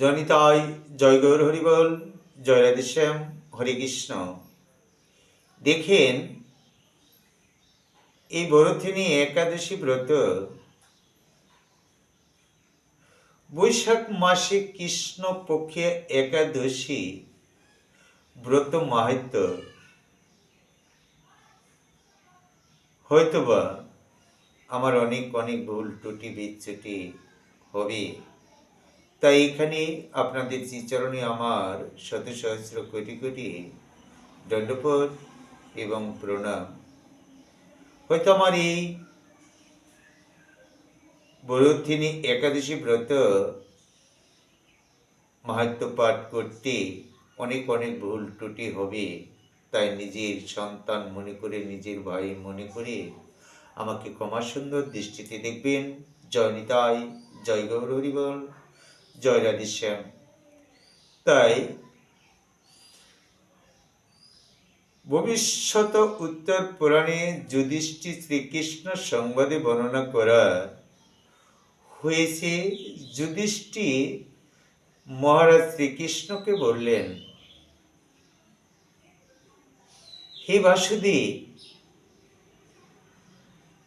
জনিতাই জয় গৌর হরিবল, জয় রাধেশ্যাম, হরে কৃষ্ণ। দেখেন, এই বরথিনী একাদশী ব্রত বৈশাখ মাসে কৃষ্ণ পক্ষে একাদশী ব্রত মাহাত্ম্য হয়তোবা আমার অনেক অনেক ভুল ত্রুটি বিচ্যুতি হবে, তাই এখানে আপনাদের শ্রীচরণে আমার শত সহস্র কোটি কোটি দণ্ডবোধ এবং প্রণাম। হয়তো আমার এই বরথিনী একাদশী ব্রত মাহাত্ম্য পাঠ করতে অনেক অনেক ভুল ত্রুটি হবে, তাই নিজের সন্তান মনে করে, নিজের ভাই মনে করে আমাকে ক্ষমা সুন্দর দৃষ্টিতে দেখবেন। জয় নিতাই, জয় গৌর হরিবল, জয় রাধেশ্যাম। তাই ভবিষ্যৎ উত্তর পুরাণে যুধিষ্ঠির শ্রীকৃষ্ণ সংবাদে বর্ণনা করা হয়েছে। যুধিষ্ঠির মহারাজ শ্রীকৃষ্ণকে বললেন, হে বাসুদেব,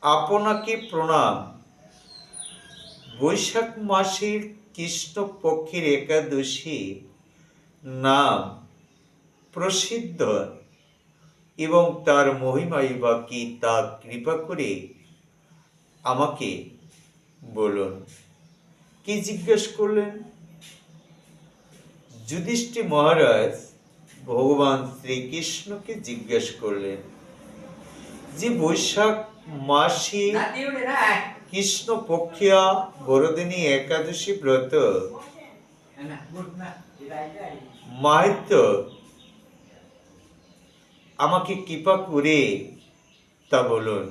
আপনাকে প্রণাম। বৈশাখ মাসের কৃষ্ণ পক্ষের একাদশী নাম প্রসিদ্ধ এবং তার মহিমাই বা কি তা কৃপা করে আমাকে বলুন। কি জিজ্ঞেস করলেন? যুধিষ্ঠির মহারাজ ভগবান শ্রীকৃষ্ণকে জিজ্ঞেস করলেন যে বৈশাখ মাসে কৃষ্ণ পক্ষিয়া বরদিনী একাদশী ব্রত মাহাত্ম্য আমাকে কৃপা করে তা বলুন।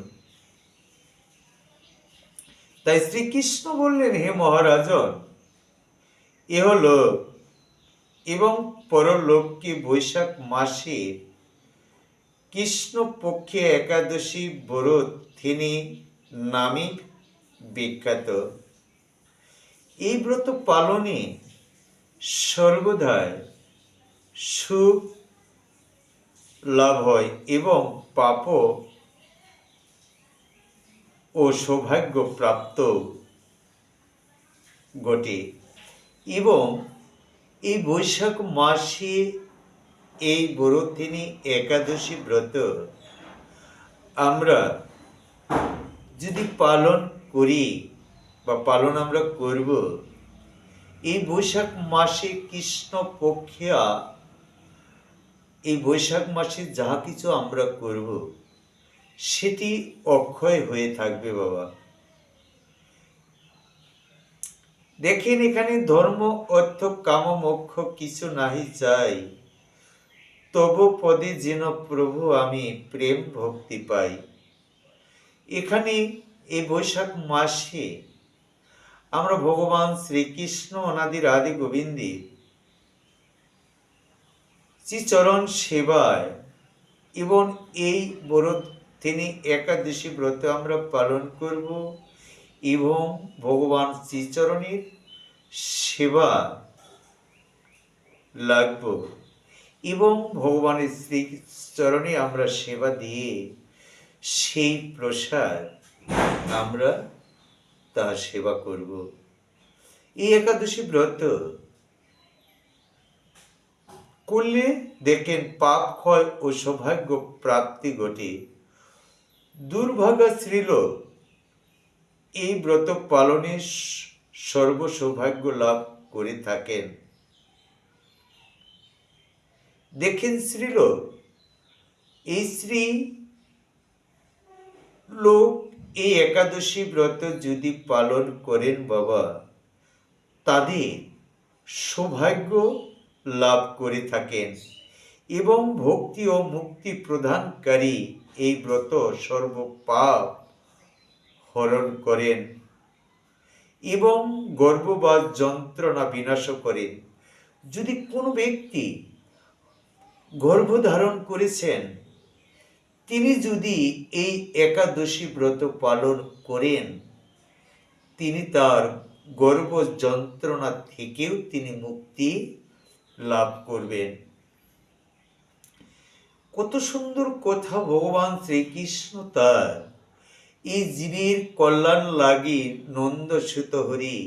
তাই শ্রীকৃষ্ণ বললেন, হে মহারাজন, এ হলো এবং পরলোককে বৈশাখ মাসে কৃষ্ণ পক্ষে একাদশী বরথিনী নামে বিখ্যাত। এই ব্রত পালনে সর্বদাই সুখ লাভ হয় এবং পাপ ও সৌভাগ্য প্রাপ্ত ঘটে। এবং এই বৈশাখ মাসে এই বরথিনী একাদশী ব্রত আমরা যদি পালন করি বা পালন আমরা করব, এই বৈশাখ মাসে কৃষ্ণ পক্ষিয়া এই বৈশাখ মাসে যাহা কিছু আমরা করব সেটি অক্ষয় হয়ে থাকবে। বাবা দেখেন, এখানে ধর্ম অর্থ কাম মোক্ষ কিছু নাহি চাই, তব পদে যেন প্রভু আমি প্রেম ভক্তি পাই। এখানে এই বৈশাখ মাসে আমরা ভগবান শ্রীকৃষ্ণ অনাদির আদি গোবিন্দের শ্রীচরণ সেবায় এবং এই বরথিনী একাদশী ব্রত আমরা পালন করব এবং ভগবান শ্রীচরণের সেবা লাগব এবং ভগবানের শ্রীচরণে আমরা সেবা দিয়ে সেই প্রসাদ আমরা তার সেবা করব। এই একাদশী ব্রত করলে দেখেন পাপ ক্ষয় ও সৌভাগ্য প্রাপ্তি ঘটে। দুর্ভাগা স্ত্রীলোক এই ব্রত পালনে সর্ব সৌভাগ্য লাভ করে থাকেন। দেখেন স্ত্রীলোক, এই স্ত্রী লোক এই একাদশী ব্রত যদি পালন করেন বাবা, তাদের সৌভাগ্য লাভ করে থাকেন এবং ভক্তি ও মুক্তি প্রদানকারী এই ব্রত সর্বপাপ হরণ করেন এবং গর্ভ বা যন্ত্রণা বিনাশ করেন। যদি কোনো ব্যক্তি গর্ভধারণ করেছেন, তিনি যদি এই একাদশী ব্রত পালন করেন, তিনি তার গর্ভ যন্ত্রণা থেকেও তিনি মুক্তি লাভ করবেন। কত সুন্দর কথা ভগবান শ্রীকৃষ্ণ তার এই জীবের কল্যাণ লাগি নন্দ সুত হরি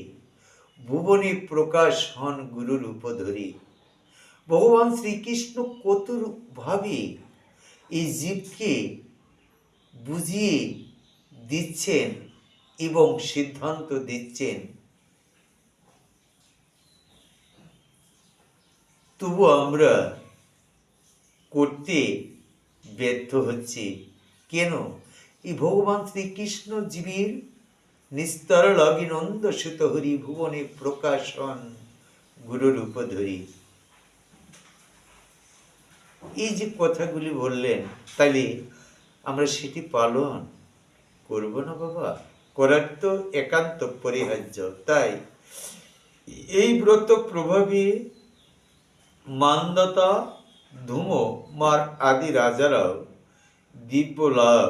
ভুবনে প্রকাশ হন গুরুর উপধরি। ভগবান শ্রীকৃষ্ণ কত ভাবে এই জীবকে বুঝিয়ে দিচ্ছেন এবং সিদ্ধান্ত দিচ্ছেন, তবু আমরা করতে ব্যর্থ হচ্ছি কেন? এই ভগবান শ্রীকৃষ্ণ জীবের নিস্তার লাগি নন্দ সুত হরি ভুবনে প্রকাশ হন গুরুর উপধরি। এই যে কথাগুলি বললেন, তাহলে আমরা সেটি পালন করব না বাবা? করার তো একান্ত পরিহার্য। তাই এই ব্রত প্রভাবে মান্দাতা ধূম মার আদি রাজারাও দিব্য লাভ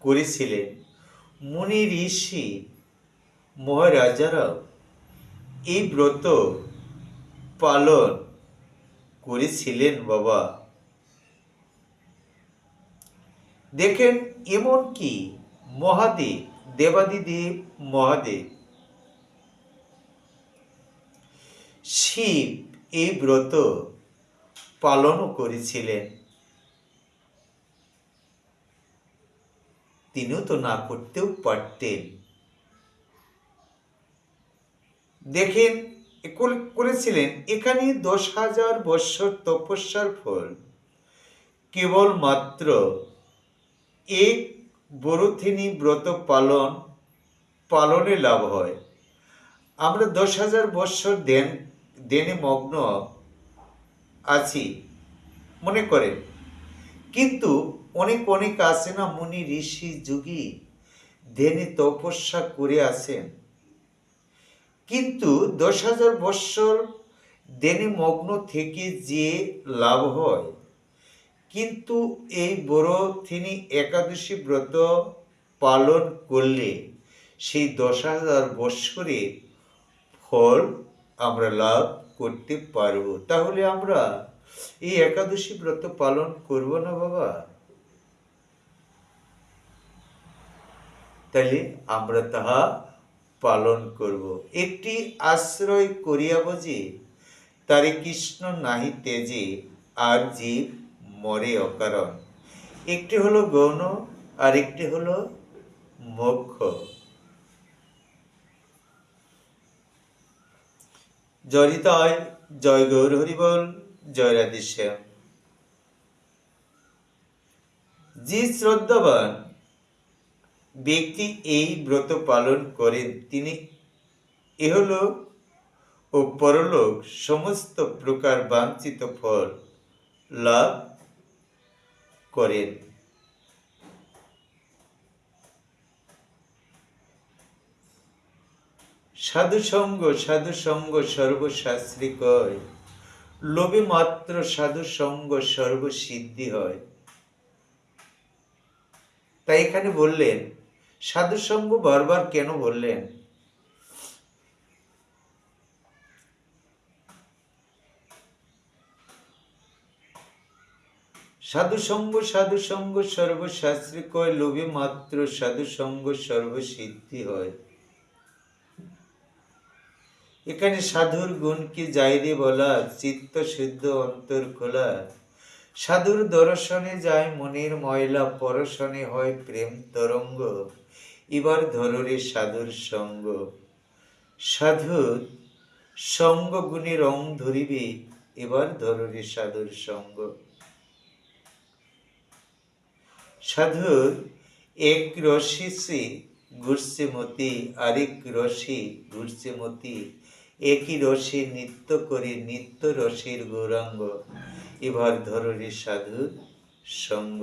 করেছিলেন। মুনি ঋষি মহারাজারাও এই ব্রত পালন করেছিলেন বাবা। দেখেন, এমনকি মহাদেব, দেবাদিদেব মহাদেব শিব এই ব্রত পালনও করেছিলেন। তিনিও তো না করতেও পারতেন। দেখেন, করেছিলেন। এখানে 10,000 বৎসর তপস্যার ফল কেবলমাত্র এক বরথিনী ব্রত পালনে লাভ হয়। আমরা 10,000 বৎসর ধ্যানে মগ্ন আছি মনে করেন, কিন্তু অনেক আছে না মুনি ঋষি যোগী ধ্যানে তপস্যা করে আছেন, কিন্তু 10,000 বৎসর ধ্যানে মগ্ন থেকে যে লাভ হয়, কিন্তু এই বরথিনী একাদশী ব্রত পালন করলে সেই 10,000 বৎসরের ফল আমরা লাভ করতে পারব। তাহলে আমরা এই একাদশী ব্রত পালন করব না বাবা? তাহলে আমরা তাহা পালন করব। একটি আশ্রয় করিয়াব যে তারে কৃষ্ণ নাহি তেজে, আর জীব মরে অকারণ। একটি হলো গৌণ, আর একটি হলো মোক্ষ। জয়িতায় জয় গৌর হরিবল, জয় রাধেশ্যাম। যে শ্রদ্ধাবান ব্যক্তি এই ব্রত পালন করেন, তিনি ইহলোক ও পরলোক সমস্ত প্রকার বাঞ্ছিত ফল লাভ করেন। সাধুসঙ্গ সর্বশাস্ত্রী কয়, লোভে মাত্র সাধুসঙ্গ সর্বসিদ্ধি হয়। তাই এখানে বললেন সাধুসঙ্গ বারবার কেন বললেন? সাধুসঙ্গ সর্বশাস্ত্রী কয়, লোভে মাত্র সাধুসঙ্গ সর্বসিদ্ধি হয়। এখানে সাধুর গুণকে যাইরে বলা, চিত্ত শুদ্ধ অন্তর খোলা। সাধুর দর্শনে যায় মনের ময়লা, পরশনে হয় প্রেম তরঙ্গ। এবার ধররে সাধুর সঙ্গ, সাধুর সঙ্গ গুণে রং ধরিবে। এবার ধররে সাধুর সঙ্গ। সাধুর এক রসি সে ঘুরছে মতি, আরেক রসে ঘুরছে মতি। একই রসে নৃত্য করে নিত্য রসের গৌরাঙ্গ। এবার ধররে সাধুর সঙ্গ।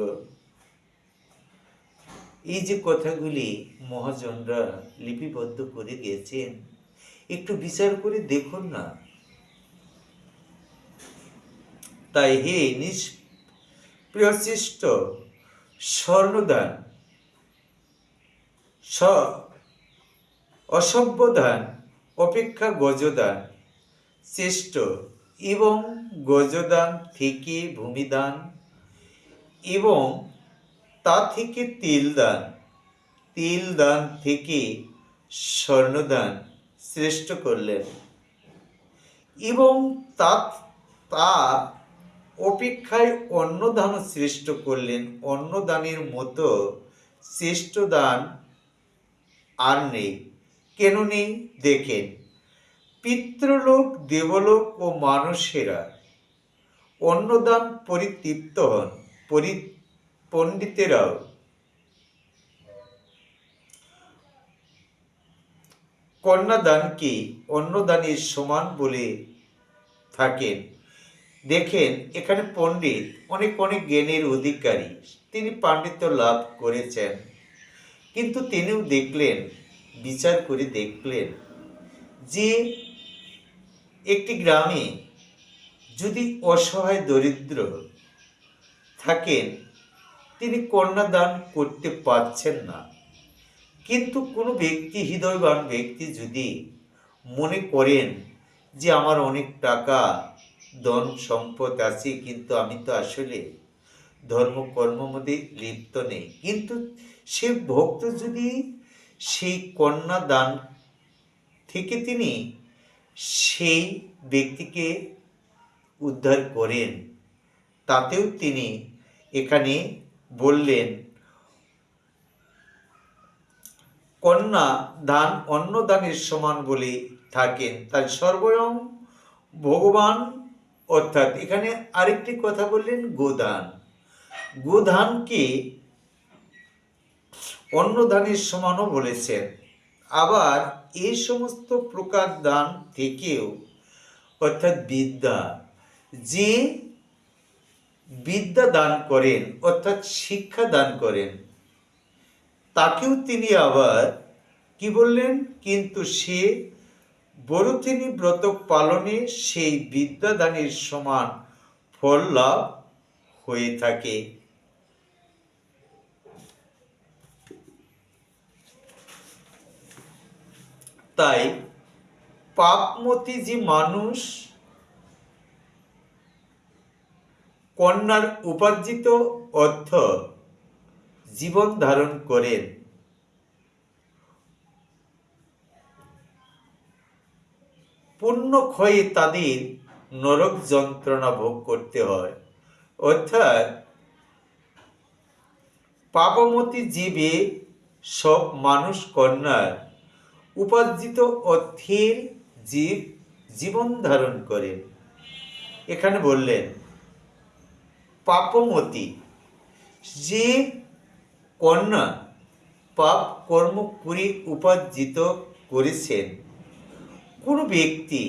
এই যে কথাগুলি মহাজনরা লিপিবদ্ধ করে গেছেন, একটু বিচার করে দেখুন না। তাই হে নিষ্প্রিয়শিষ্ট স্বর্ণদান অসভ্য দান অপেক্ষা গজদান শ্রেষ্ঠ, এবং গজদান থেকে ভূমিদান এবং তা থেকে তিল দান থেকে স্বর্ণদান শ্রেষ্ঠ করলেন, এবং তা তা অপেক্ষায় অন্নদানও শ্রেষ্ঠ করলেন। অন্নদানের মতো শ্রেষ্ঠ দান আর নেই। কেন নেই? দেখেন, পিতৃলোক, দেবলোক ও মানুষেরা অন্নদান পরিতৃপ্ত হন, পণ্ডিতেরাও কন্যাদানকে অন্নদানের সমান বলে থাকেন। দেখেন, এখানে পণ্ডিত অনেক অনেক জ্ঞানের অধিকারী, তিনি পাণ্ডিত্য লাভ করেছেন, কিন্তু তিনিও দেখলেন, বিচার করে দেখলেন যে একটি গ্রামে যদি অসহায় দরিদ্র থাকেন, তিনি কন্যাদান করতে পারছেন না। কিন্তু কোনো ব্যক্তি, হৃদয়বান ব্যক্তি যদি মনে করেন যে আমার অনেক টাকা ধন সম্পদ আছে, কিন্তু আমি তো আসলে ধর্মকর্ম মধ্যে লিপ্ত নেই, কিন্তু সে ভক্ত যদি সেই কন্যা দান থেকে তিনি সেই ব্যক্তিকে উদ্ধার করেন, তাতেও তিনি এখানে বললেন কন্যা দান অন্নদানের সমান বলে থাকেন। তার সর্বয়ং ভগবান, অর্থাৎ এখানে আরেকটি কথা বললেন গোদান। গোদানকে অন্নদানের সমানও বলেছেন। আবার এই সমস্ত প্রকার দান থেকেও, অর্থাৎ বিদ্যা, যে বিদ্যা দান করেন, অর্থাৎ শিক্ষা দান করেন, তাকেও তিনি আবার কি বললেন? কিন্তু সে বরথিনী ব্রত পালনে সেই বিদ্যাদানের সমান ফল লাভ হয়ে থাকে। তাই পাপমতি যে মানুষ কন্যার উপার্জিত অর্থ জীবন ধারণ করেন, পুণ্য ক্ষয়ে তাদের নরক যন্ত্রণা ভোগ করতে হয়। অর্থাৎ পাপমতি জীবে সব মানুষ কন্যার উপার্জিত অর্থের জীবন ধারণ করেন। এখানে বললেন পাপমতি, যে কন্যা পাপ কর্ম করে উপার্জিত করেছেন, কোনো ব্যক্তি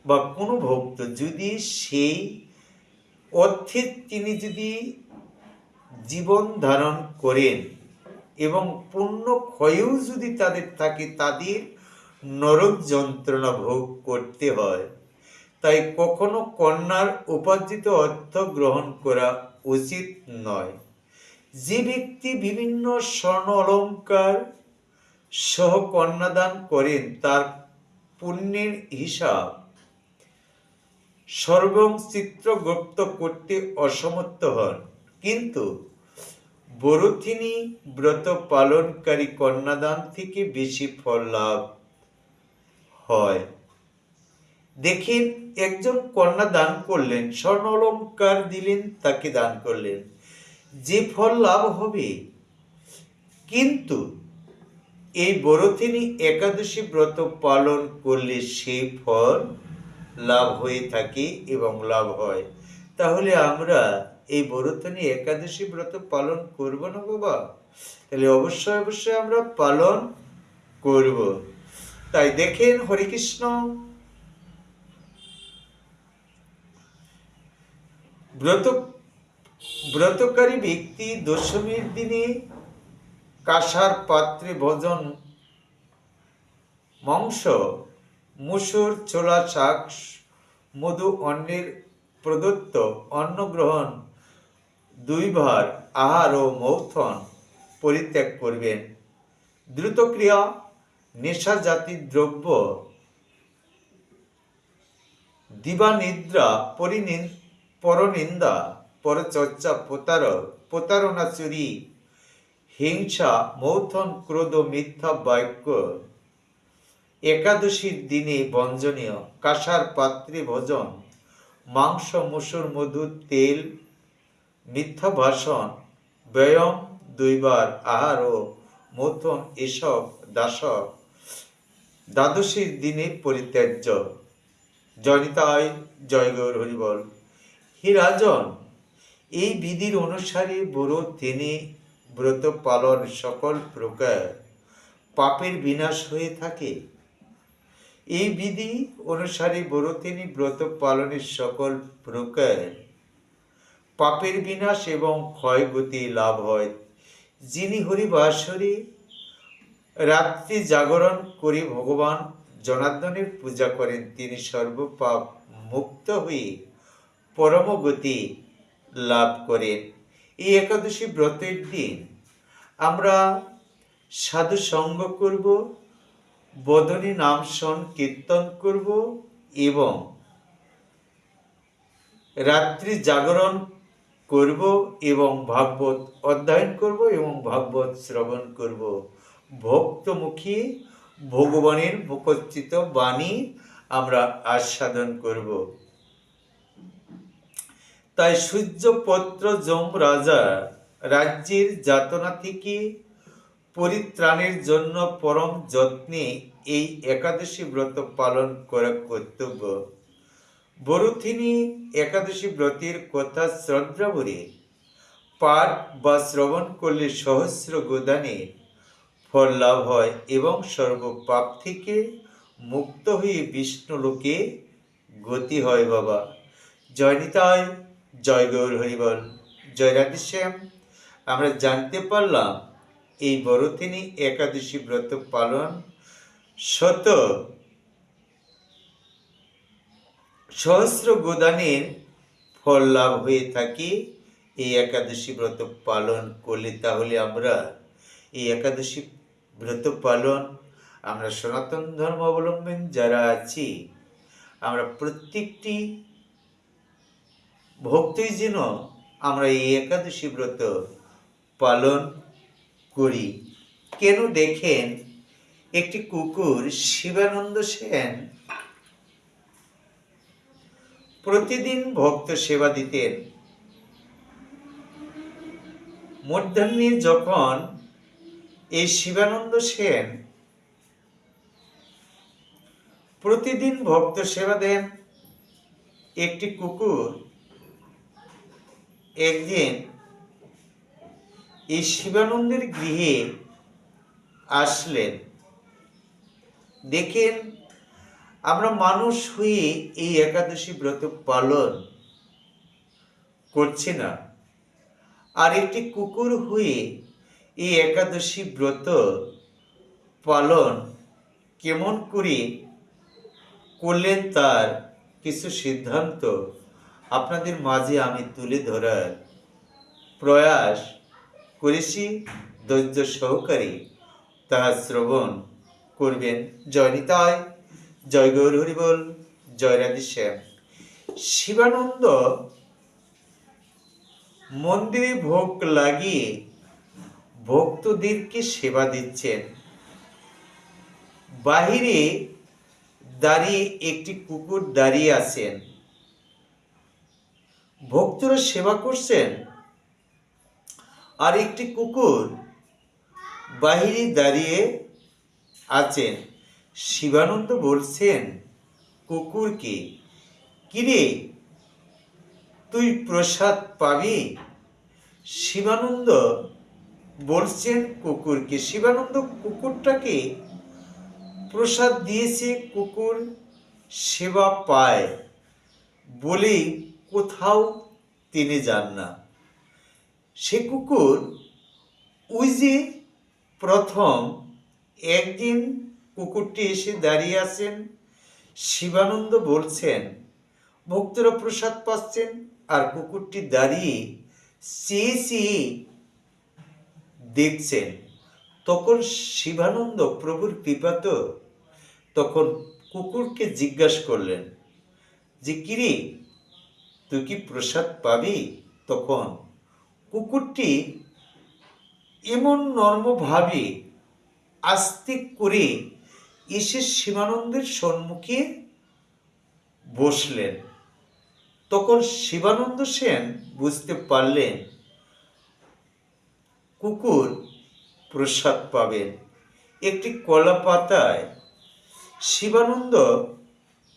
বা কোনো ভক্ত যদি সেই অর্থে তিনি যদি জীবন ধারণ করেন এবং পুণ্য ক্ষয়েও যদি তাদের থাকে, তাদের নরক যন্ত্রণা ভোগ করতে হয়। তাই কখনো কন্যার উপার্জিত অর্থ গ্রহণ করা উচিত নয়। যে ব্যক্তি বিভিন্ন স্বর্ণ অলঙ্কার সহ কন্যাদান করেন, তার পুণ্যের হিসাব সর্বচিত্রগুপ্ত করতে অসমর্থ হন, কিন্তু বরথিনী ব্রত পালনকারী কন্যাদান থেকে বেশি ফল লাভ হয়। দেখেন, একজন কন্যা দান করলেন, স্বর্ণ অলঙ্কার দিলেন, তাকে দান করলেন, যে ফল লাভ হবে, কিন্তু এই বরথিনী একাদশী ব্রত পালন করলে সেই ফল লাভ হয়ে থাকে এবং লাভ হয়। তাহলে আমরা এই বরথিনী একাদশী ব্রত পালন করব না বাবা? তাহলে অবশ্যই অবশ্যই আমরা পালন করব। তাই দেখেন, হরে কৃষ্ণ, ব্রতকারী ব্যক্তি দশমীর দিনে কাঁসার পাত্রে ভোজন, মাংস, মুসুর, ছোলা, শাক, মধু, অন্যের প্রদত্ত অন্ন গ্রহণ, 2 বার আহার ও মৌথন পরিত্যাগ করবেন। দ্রুতক্রিয়া নেশা জাতীয় দ্রব্য, দিবানিদ্রা, পরনিন্দা, পরচর্চা, প্রতারণা, চুরি, হিংসা, মৌথন, ক্রোধ, মিথ্যা বাক্য, একাদশীর দিনে বঞ্জনীয়, কাঁসার পাত্রে ভোজন, মাংস, মসুর, মধু, তেল, মিথ্যা ভাষণ, ব্যায়াম, দুইবার আহার ও মথন এসব দ্বাদশীর দিনে পরিত্যাজ্য। জনিতায় জয় গৌর হরিবল। হে রাজন, এই বিধির অনুসারে বড় তিনি ব্রত পালন সকল প্রকার পাপের বিনাশ হয়ে থাকে। এই বিধি অনুসারে বড় তিনি ব্রত পালনের সকল প্রকার পাপের বিনাশ এবং ক্ষয়গতি লাভ হয়। যিনি হরিবাসরে রাত্রি জাগরণ করে ভগবান জনার্দনের পূজা করেন, তিনি সর্বপাপ মুক্ত হয়ে পরমগতি লাভ করেন। এই একাদশী ব্রতের দিন আমরা সাধু সঙ্গ করব, বদনী নাম কীর্তন করব এবং রাত্রি জাগরণ করব এবং ভাগবত অধ্যয়ন করব এবং ভাগবত শ্রবণ করব। ভক্তমুখী ভগবানের মুখোচ্চিত বাণী আমরা আস্বাদন করব। তাই সূর্যপত্র যম রাজা রাজ্যের যাতনা থেকে পরিত্রাণের জন্য পরম যত্নে এই একাদশী ব্রত পালন করা কর্তব্য। বরুথিনী একাদশী ব্রতের কথা শ্রদ্ধা ভরে পাঠ বা শ্রবণ করলে সহস্র গোদানের ফল লাভ হয় এবং সর্বপাপ থেকে মুক্ত হয়ে বিষ্ণুলোকে গতি হয়। বাবা জয় নিতাই, জয় গৌর হরিবল, জয় রাধেশ্যাম। আমরা জানতে পারলাম এই বরুথিনী একাদশী ব্রত পালন সহস্র গোদানের ফল লাভ হয়ে থাকে এই একাদশী ব্রত পালন করলে। তাহলে আমরা এই একাদশী ব্রত পালন আমরা সনাতন ধর্ম অবলম্বন যারা আছি, আমরা প্রত্যেকটি ভক্তই যেন আমরা এই একাদশী ব্রত পালন করি। কেন দেখেন, একটি কুকুর শিবানন্দ সেন প্রতিদিন ভক্ত সেবা দিতেন। মধ্যাহ্নে যখন এই শিবানন্দ সেন প্রতিদিন ভক্ত সেবা দেন, একটি কুকুর একদিন এই শিবানন্দের গৃহে আসলেন। দেখেন, আমরা মানুষ হয়ে এই একাদশী ব্রত পালন করছি না, আর একটি কুকুর হয়ে এই একাদশী ব্রত পালন কেমন করে করলেন তার কিছু সিদ্ধান্ত আপনাদের মাঝে আমি তুলে ধরার প্রয়াস করেছি। ধৈর্য সহকারে তাহা শ্রবণ করবেন। জয় নিতাই, জয় গৌর হরিবল, জয় রাধেশ্যাম। শিবানন্দ মন্দিরে ভোগ লাগিয়ে ভক্তদেরকে সেবা দিচ্ছেন। বাহিরে দাঁড়িয়ে একটি কুকুর দাঁড়িয়ে আছেন, ভক্তরা সেবা করছেন, আর একটি কুকুর বাহিরে দাঁড়িয়ে আছেন। শিবানন্দ বলছেন কুকুরকে, কিরে তুই প্রসাদ পাবি? শিবানন্দ বলছেন কুকুরকে, শিবানন্দ কুকুরটাকে প্রসাদ দিয়েছে, কুকুর সেবা পায় বলেই কোথাও তিনি যান না। সে কুকুর ওই যে প্রথম একদিন কুকুরটি এসে দাঁড়িয়ে আছেন, শিবানন্দ বলছেন ভক্তরা প্রসাদ পাচ্ছেন, আর কুকুরটি দাঁড়িয়ে চেয়ে দেখছেন। তখন শিবানন্দ প্রভুর কৃপাত তখন কুকুরকে জিজ্ঞাসা করলেন যে কিরে, তুই কি প্রসাদ পাবি? তখন কুকুরটি এমন নর্মভাবে আস্তিক করে এসে শিবানন্দের সম্মুখে বসলেন। তখন শিবানন্দ সেন বুঝতে পারলেন কুকুর প্রসাদ পাবেন। একটি কলা পাতায় শিবানন্দ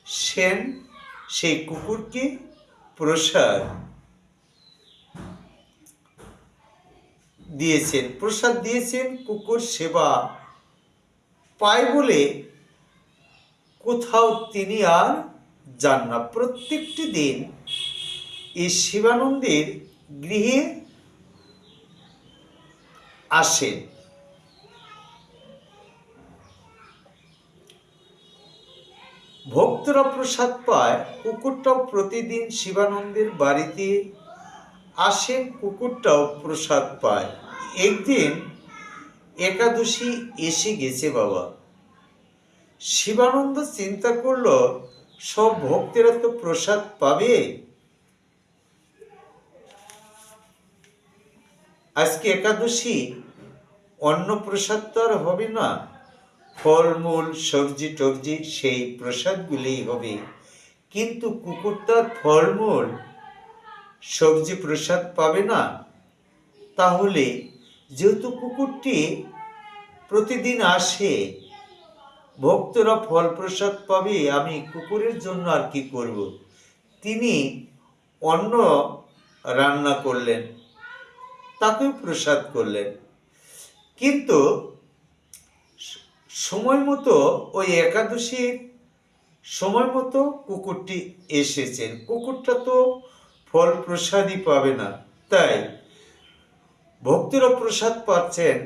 সেন সেই কুকুরকে প্রসাদ দিয়েছেন। কুকুর সেবা পায় বলে কোথাও তিনি আর যান না। প্রত্যেকটি দিন এই শিবানন্দের গৃহে আসেন। ভক্তরা প্রসাদ পায়, কুকুরটাও প্রতিদিন শিবানন্দের বাড়িতে আসেন, কুকুরটাও প্রসাদ পায়। একদিন একাদশী এসে গেছে বাবা। শিবানন্দ চিন্তা করল সব ভক্তেরা তো প্রসাদ পাবে, আজকে একাদশী, অন্ন প্রসাদ তো আর হবে না, ফলমূল সবজি টবজি সেই প্রসাদগুলিই হবে। কিন্তু কুকুরটার ফলমূল সবজি প্রসাদ পাবে না। তাহলে যেহেতু কুকুরটি প্রতিদিন আসে, ভক্তরা ফল প্রসাদ পাবে, আমি কুকুরের জন্য আর কি করব। তিনি অন্ন রান্না করলেন, তাকেও প্রসাদ করলেন। কিন্তু সময় মতো ওই একাদশীর সময় মতো কুকুরটি এসেছেন। কুকুরটা তো ফল প্রসাদই পাবে না, তাই ভক্তরা প্রসাদ পাচ্ছেন।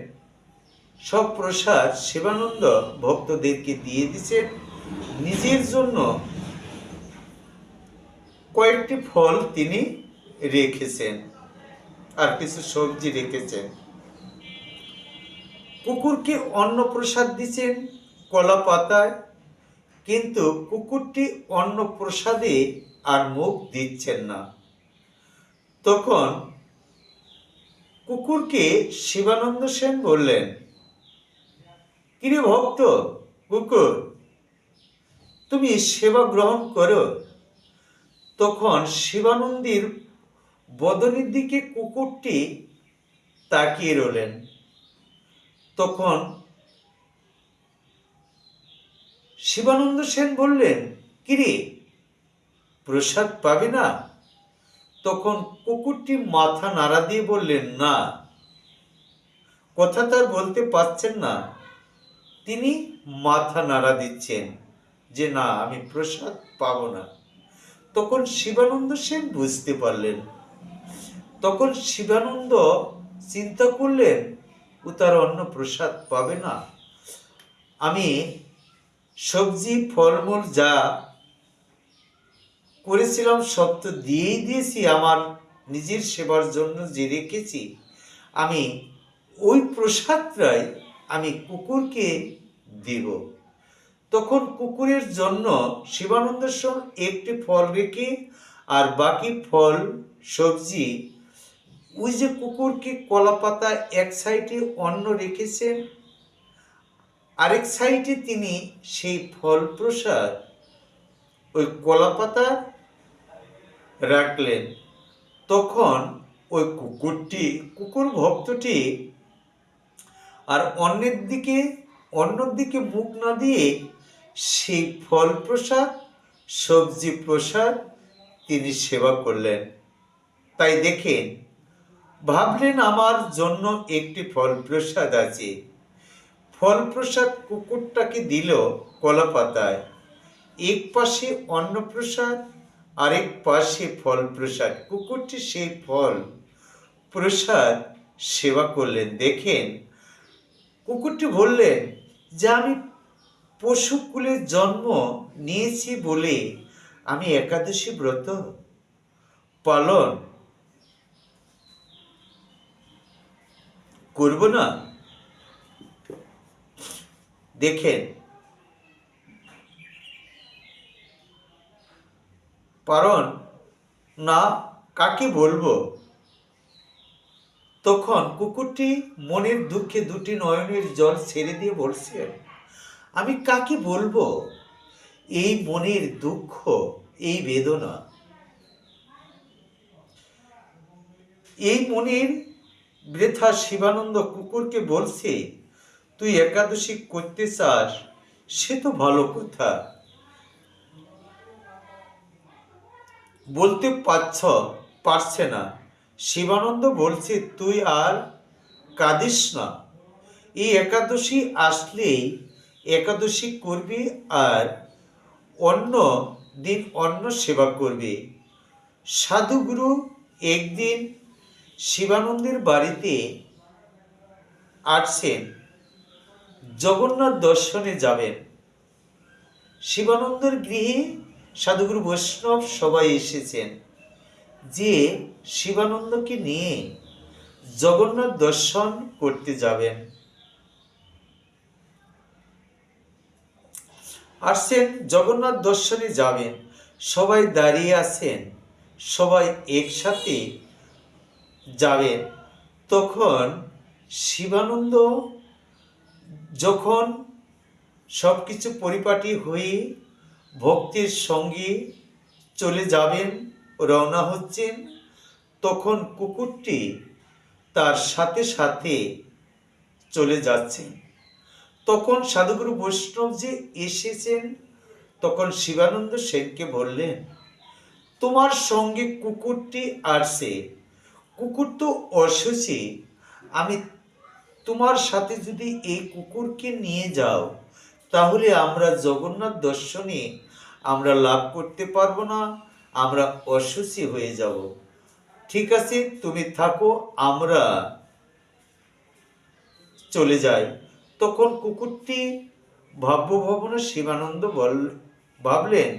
সব প্রসাদ শিবানন্দ ভক্তদেরকে দিয়ে দিচ্ছেন। নিজের জন্য কয়েকটি ফল তিনি রেখেছেন, আর কিছু সবজি রেখেছেন। কুকুরকে অন্ন প্রসাদ দিচ্ছেন কলা পাতায়, কিন্তু কুকুরটি অন্ন প্রসাদে আর মুখ দিচ্ছেন না। তখন কুকুরকে শিবানন্দ সেন বললেন, কিরে ভক্ত কুকুর, তুমি সেবা গ্রহণ করো। তখন শিবানন্দের বদনের দিকে কুকুরটি তাকিয়ে রইলেন। তখন শিবানন্দ সেন বললেন, কিরে, প্রসাদ পাবে না? তখন কুকুরটি মাথা নাড়া দিয়ে বললেন, না। কথা তার বলতে পারছেন না, তিনি মাথা নাড়া দিচ্ছেন যে না, আমি প্রসাদ পাবো না। তখন শিবানন্দ সেন বুঝতে পারলেন। তখন শিবানন্দ চিন্তা করলেন, ও তার অন্ন প্রসাদ পাবে না। আমি সবজি ফলমূল যা করেছিলাম সব তো দিয়েই দিয়েছি, আমার নিজের সেবার জন্য যে রেখেছি, আমি ওই প্রসাদটাই আমি কুকুরকে দিব। তখন কুকুরের জন্য শিবানন্দ সেন একটি ফল রেখে আর বাকি ফল সবজি ওই যে কুকুরকে কলা পাতা এক সাইডে অন্ন রেখেছেন, আরেক সাইডে তিনি সেই ফল প্রসাদ ওই কলা পাতা রাখলেন। তখন ওই কুকুর ভক্তটি আর অন্যদিকে মুখ না দিয়ে সেই ফল প্রসাদ সবজি প্রসাদ তিনি সেবা করলেন। তাই দেখেন, ভাবলেন আমার জন্য একটি ফল প্রসাদ আছে। ফল প্রসাদ কুকুরটাকে দিল কলা পাতায়, এক পাশে অন্নপ্রসাদ, আরেক পাশে ফল প্রসাদ। কুকুরটি সেই ফল প্রসাদ সেবা করলেন। দেখেন, কুকুরটি বললেন যে আমি পশুকুলে জন্ম নিয়েছি বলে আমি একাদশী ব্রত পালন করব না। দেখেন, কারণ না কাকে বলবো। তখন কুকুরটি মনের দুঃখে দুটি নয়নের জল ছেড়ে দিয়ে বলছে, আমি কাকে বলবো এই মনের দুঃখ, এই বেদনা, এই মনের বৃথা। শিবানন্দ কুকুরকে বলছে, তুই একাদশী করতে চাস, সে তো ভালো কথা, বলতে পারছে না। শিবানন্দ বলছে, তুই আর কাঁদিস না, এই একাদশী আসলেই একাদশী করবি আর অন্য দিন অন্ন সেবা করবি। সাধুগুরু একদিন শিবানন্দের বাড়িতে আসছেন, জগন্নাথ দর্শনে যাবেন। শিবানন্দের গৃহে সাধুগুরু বৈষ্ণব সবাই এসেছেন যে শিবানন্দকে নিয়ে জগন্নাথ দর্শন করতে যাবেন। আসছেন, জগন্নাথ দর্শনে যাবেন, সবাই দাঁড়িয়ে আছেন, সবাই একসাথে যাবেন। তখন শিবানন্দ যখন সব কিছু পরিপাটি হয়ে ভক্তির সঙ্গে চলে যাবেন, রওনা হচ্ছেন, তখন কুকুরটি তার সাথে সাথে চলে যাচ্ছে। তখন সাধুগুরু বৈষ্ণব যে এসেছেন, তখন শিবানন্দ সেনকে বললেন, তোমার সঙ্গে কুকুরটি আসছে, কুকুর তো অসুচি, আমি তোমার সাথে যদি এই কুকুরকে নিয়ে যাও, তাহলে আমরা জগন্নাথ দর্শনে আমরা লাভ করতে পারবো না, আমরা অসুচি হয়ে যাব। ঠিক আছে, তুমি থাকো, আমরা চলে যাই। তখন কুকুরটি ভাবনা শিবানন্দ ভাবলেন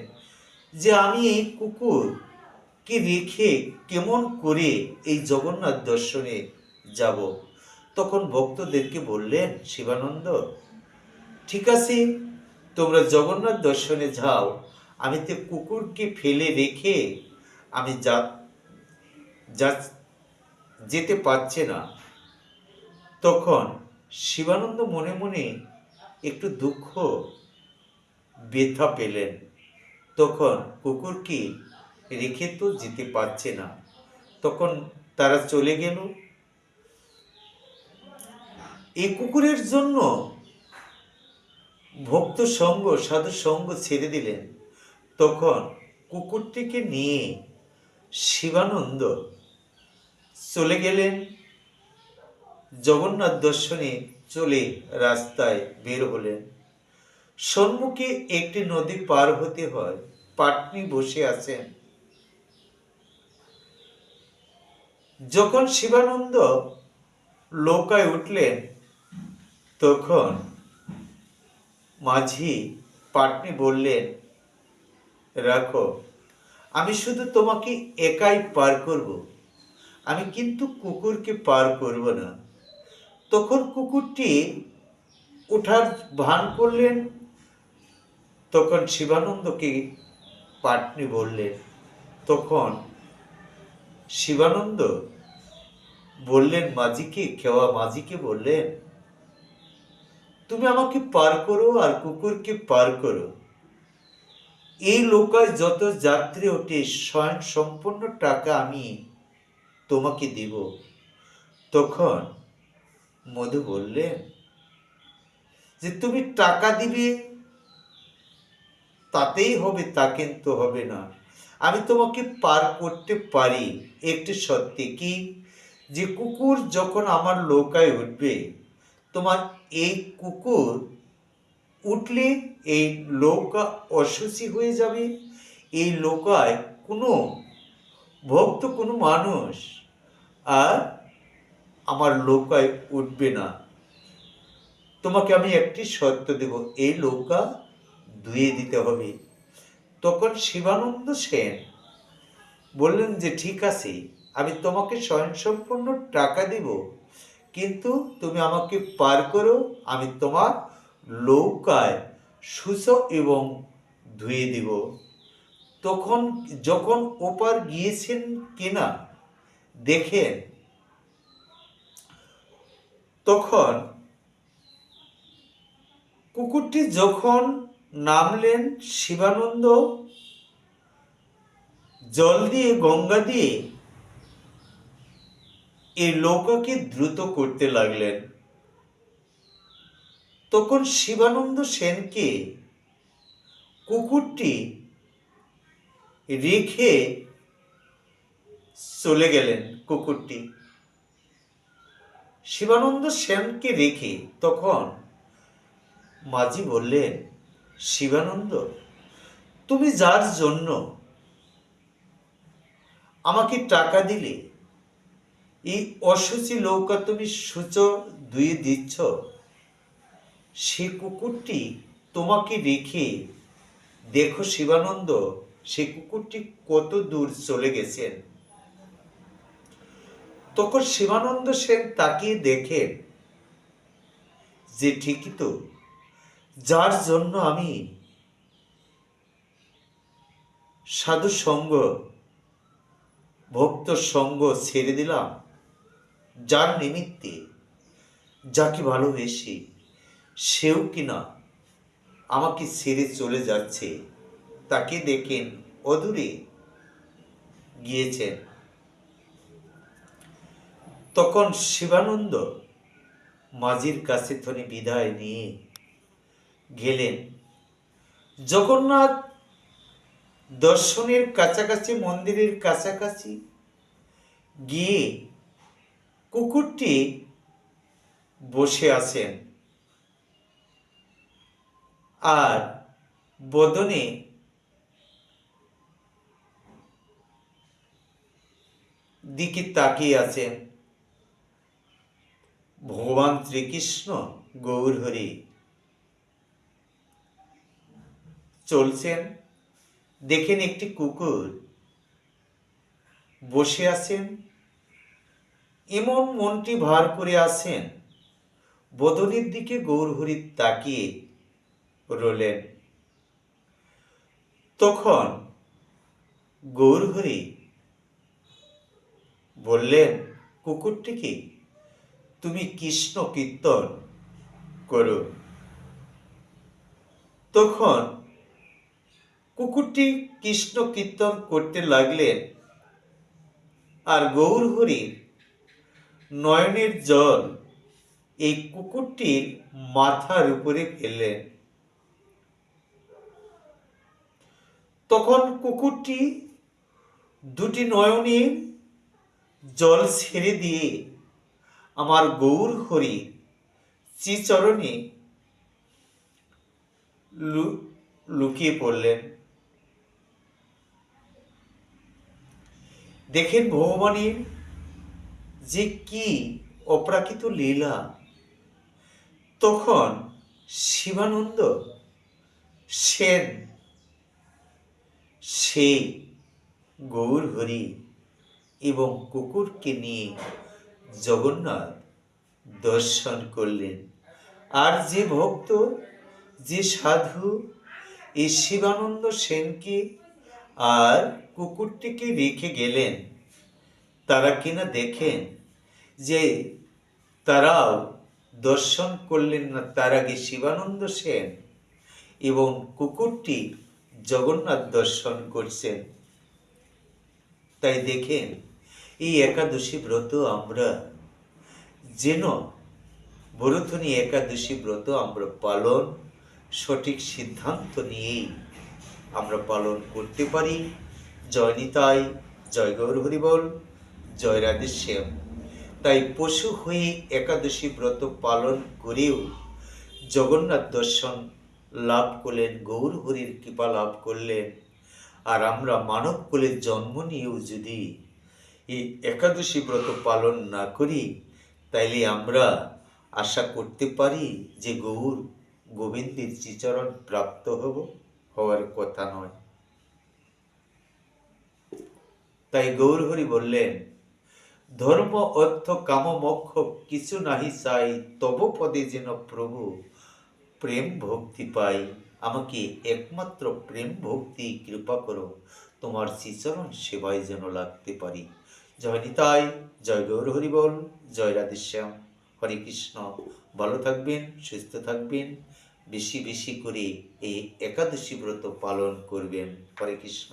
যে আমি এই কুকুরকে রেখে কেমন করে এই জগন্নাথ দর্শনে যাব। তখন ভক্তদেরকে বললেন শিবানন্দ, ঠিক আছে, তোমরা জগন্নাথ দর্শনে যাও, আমি তো কুকুরকে ফেলে রেখে আমি যেতে পারছি না। তখন শিবানন্দ মনে মনে একটু দুঃখ ব্যথা পেলেন, তখন কুকুরকে রেখে তো যেতে পারছে না। তখন তারা চলে গেল। এই কুকুরের জন্য ভক্ত সঙ্গ, সাধু সঙ্গ ছেড়ে দিলেন। তখন কুকুরটিকে নিয়ে শিবানন্দ চলে গেলেন জগন্নাথ দর্শনে, চলে রাস্তায় বের হলেন। সম্মুখে একটি নদী পার হতে হয়, পাটনি বসে আছেন। যখন শিবানন্দ নৌকায় উঠলেন, তখন মাঝি পাটনি বললেন, রাখো, আমি শুধু তোমাকে একাই পার করব, আমি কিন্তু কুকুরকে পার করব না। তখন কুকুরটি ওঠার ভান করলেন। তখন শিবানন্দকে পাটনি বললেন। তখন শিবানন্দ বললেন মাঝিকে বললেন, তুমি আমাকে পার করো আর কুকুরকে পার করো, এই নৌকায় যত যাত্রী ওঠে স্বয়ং সম্পূর্ণ টাকা আমি তোমাকে দিব। তখন মধু বললেন যে তুমি টাকা দিবে তাতেই হবে, তা কিন্তু হবে না, আমি তোমাকে পার করতে পারি। একটি সত্যি কি, যে কুকুর যখন আমার নৌকায় উঠবে, তোমার এই কুকুর উঠলে এই নৌকা অশুচি হয়ে যাবে, এই নৌকায় কোনো ভক্ত, কোনো মানুষ আর আমার নৌকায় উঠবে না। তোমাকে আমি একটি শর্ত দেব, এই নৌকা ধুয়ে দিতে হবে। তখন শিবানন্দ সেন বললেন যে ঠিক আছে, আমি তোমাকে স্বয়ংসম্পূর্ণ টাকা দেব, কিন্তু তুমি আমাকে পার করো, আমি তোমার নৌকায় সুচ এবং ধুয়ে দিব। তখন যখন ওপার গিয়েছেন কিনা দেখেন, তখন কুকুরটি যখন নামলেন, শিবানন্দ জল দিয়ে, গঙ্গা দিয়ে এই নৌকাকে দ্রুত করতে লাগলেন। তখন শিবানন্দ সেনকে কুকুরটি রেখে চলে গেলেন। কুকুরটি শিবানন্দ সেনকে রেখে, তখন মাঝি বললেন, শিবানন্দ, তুমি যার জন্য আমাকে টাকা দিলে, এই অশুচি নৌকা তুমি সূচ ধুয়ে দিচ্ছ, সে কুকুরটি তোমাকে রেখে দেখো শিবানন্দ, সে কুকুরটি কত দূর চলে গেছেন। তখন শিবানন্দ সেন তাকিয়ে দেখেন যে ঠিকই তো, যার জন্য আমি সাধু সঙ্গ, ভক্ত সঙ্গ ছেড়ে দিলাম, যার নিমিত্তে, যাকে ভালোবেসে, সেও কিনা আমাকে ছেড়ে চলে যাচ্ছে, তাকে দেখেন অদূরে গিয়েছেন। তখন শিবানন্দ মাঝির কাছে থেকে বিদায় নিয়ে গেলেন। জগন্নাথ দর্শনের কাছাকাছি, মন্দিরের কাছাকাছি গিয়ে কুকুরটি বসে আছেন, আর বদনে দিকে তাকিয়ে আছেন। ভগবান শ্রীকৃষ্ণ গৌর হরি চলছেন। দেখেন একটি কুকুর বসে আছেন, এমন মনটি ভার করে আছেন, বদনের দিকে গৌর হরি তাকিয়ে রলেন। তখন গৌর হরি বললেন কুকুরটিকে, তুমি কৃষ্ণ কীর্তন করো। তখন কুকুরটি কৃষ্ণ কীর্তন করতে লাগলেন, আর গৌর হরির নয়নের জল এই কুকুরটির মাথার উপরে ফেললেন। তখন কুকুরটি দুটি নয়নের জল ছেড়ে দিয়ে আমার গৌর হরি শ্রীচরণে লুকিয়ে পড়লেন। দেখেন ভগবানের যে কি অপ্রাকৃত লীলা। তখন শিবানন্দ সেন সেই গৌর হরি এবং কুকুরকে নিয়ে জগন্নাথ দর্শন করলেন। আর যে ভক্ত, যে সাধু এই শিবানন্দ সেনকে আর কুকুরটিকে রেখে গেলেন, তারা কিনা দেখেন যে তারাও দর্শন করলেন না, তার আগে শিবানন্দ সেন এবং কুকুরটি জগন্নাথ দর্শন করছেন। তাই দেখেন এই একাদশী ব্রত আমরা যেন, বরথনী একাদশী ব্রত আমরা পালন সঠিক সিদ্ধান্ত নিয়েই আমরা পালন করতে পারি। জয় নিতাই, জয় গৌর হরিবল, জয় রাধেশ্যাম। তাই পশু হয়ে একাদশী ব্রত পালন করেও জগন্নাথ দর্শন লাভ করলেন, গৌর হরির কৃপা লাভ করলেন। আর আমরা মানব কুলের জন্ম নিয়েও যদি এই একাদশী ব্রত পালন না করি, তাইলে আমরা আশা করতে পারি যে গৌর গোবিন্দের শ্রীচরণ প্রাপ্ত হওয়ার কথা নয়। তাই গৌর হরি বললেন, ধর্ম অর্থ কাম মোক্ষ কিছু নাহি চাই, তব পদে যেন প্রভু প্রেম ভক্তি পাই, আমাকে একমাত্র প্রেম ভক্তি কৃপা করো, তোমার শ্রীচরণ সেবায় যেন লাগতে পারি। জয় নিতাই, জয় গৌর হরিবল, জয় রাধেশ্যাম, হরে কৃষ্ণ। ভালো থাকবেন, সুস্থ থাকবেন, বেশি বেশি করে এই একাদশী ব্রত পালন করবেন। হরে কৃষ্ণ।